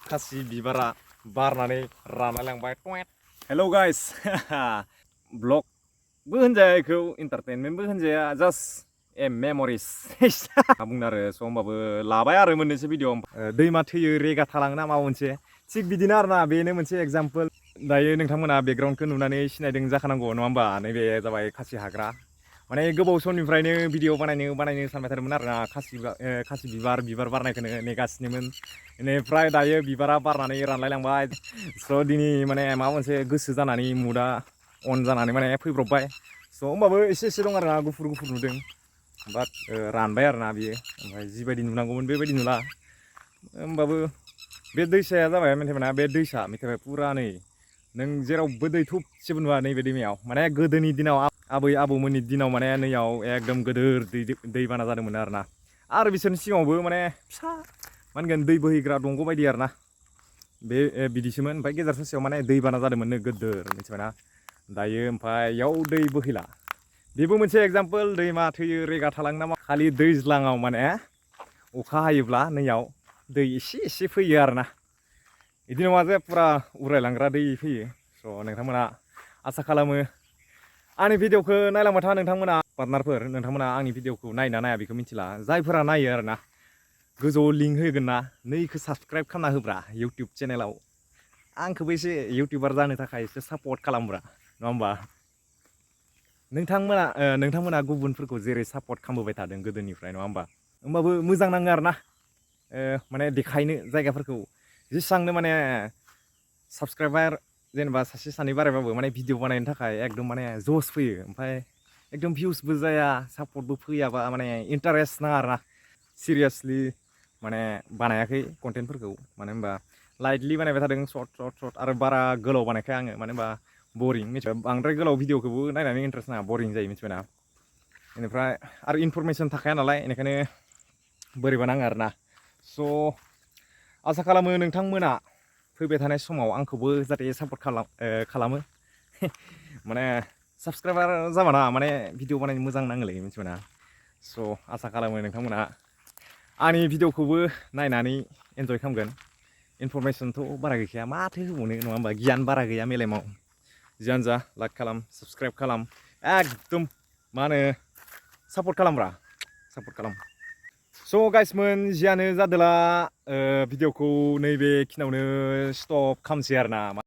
खासि बिबारा बारनानै रानलांबाय टुएट। हेल' गाइस ब्लगबो होनजाया बेखौ एन्टारटेनमेन्टबो होनजाया जास्ट ए मेम'रिस बुंनो आरो स' होमबाबो लाबाय आरो मोननैसो भिडिअ दैमा थैयो रेगा थालाङो ना माबा मोनसे थिग बिदिनो आरोना बेनो मोनसे एग्जाम्पोल। दायो नोंथांमोना बेकग्राउन्डखौ नुनानै सिनायदों जाखानांगौ नङा होमबा नैबे जाबाय खासि हाग्रा माने गोबाव समनिफ्रायनो भिडिअ बानायनो सानबाय थादोंमोन आरोना खासि बिबार बारनायखौनो नेगासिनोमोन। बेनिफ्राय दायो बिबारा बारनानै रानलायलांबाय स' दिनै माने माबा मोनसे गोसो जानानै मुदा अन जानानै माने फैब्रबबाय स' होमबाबो एसे दं आरोना गुफुर नुदों बाट रानबाय आरोना बियो ओमफ्राय जिबायदि नुनांगौमोन बेबायदि नुला होमबाबो बे दैसाया जाबाय मिथिबायना बे दैसा मिथिबाय फुरा नै नों जेरावबो दै थुबसेबो नुवा नैबे दैमायाव माने गोदोनि दिनाव आबै आबौमोननि दिनाव माने नैयाव एकदम गोदोर दैबाना जादोंमोन आरोना आरो बिसोरनि सिगाङावबो माने फिसा मा होनगोन दै बोहैग्रा दंग' बायदि आरोना बे बिदिसोमोन ओमफ्राय गेजेर ससेयाव माने दैबाना जादोंमोननो गोदोर मिथिबायना दायो ओमफ्राय इयाव दै बोहैला बेबो मोनसे एग्जाम्पोल दैमा थैयो रेगा थालाङो नामा खालि दैज्लाङाव माने अखा हायोब्ला नैयाव दै एसे फैयो आरोना बिदि नङा जे फुरा उरायलांग्रा दै फैयो स' नोंथांमोना आसा खालामो आंनि भिडिअखौ नायलांबाय था नोंथांमोना पार्टनारफोर नोंथांमोना आंनि भिडिअखौ नायना नाया बेखौ मिथिला जायफोरा नायो आरोना गोजौआव लिंक होगोन ना नैखौ साबसक्राइब खालामना होब्रा इउटुब चेनेलाव आंखौबो एसे इउटुबार जानो थाखाय एसे सापर्ट खालामब्रा नङा होमबा नोंथांमोना गुबुनफोरखौ जेरै सापर्ट खालामबोबाय थादों गोदोनिफ्राय नङा होमबा होमबाबो मोजां नाङो आरोना माने देखायनो जायगाफोरखौ जेसांनो माने साबसक्राइबार जेनेबा सासे सानै बारायबाबो माने भिडिअ बानायनो थाखाय एकदम माने जस फैयो ओमफ्राय एकदम भिउसबो जाया सापर्टबो फैयाबा माने इन्टारेस्ट नाङा आरोना सिरियासलि माने बानायाखै कन्टेन्टफोरखौ मानो होनबा लाइटलि बानायबाय थादों सर्ट आरो बारा गोलाव बानायखाय आङो मानो होनबा बरिं मिथिबाय बांद्राय गोलाव भिडिअखौबो नायनानै इन्टारेस्ट नाङा बरिं जायो मिथिबायना बेनिफ्राय आरो इनफरमेसन थाखाया नालाय बेनिखायनो बोरैबा नाङो आरोना स' आसा खालामो नोंथांमोना फैबाय थानाय समाव आंखौबो जाहाथे सापर्ट खालामो माने साबसक्राइबार जाबाना माने भिडिअ बानायनो मोजां नाङोलै मिथिबायना स' आसा खालामो नोंथांमोना आंनि भिडिअखौबो नायनानै एन्जय खालामगोन इनफरमेसनथ' बारा गैखाया माथो होबावनो नङा होमबा गियान बारा गैया मेलेमाव जियानो जा लाइक खालाम साबसक्राइब खालाम एकदम मा होनो सापर्ट खालामब्रा सापर्ट खालाम स' गाइसमोन जियानो जादोला भिडिअखौ नैबेखिनियावनो स्टप खालामसै आरोना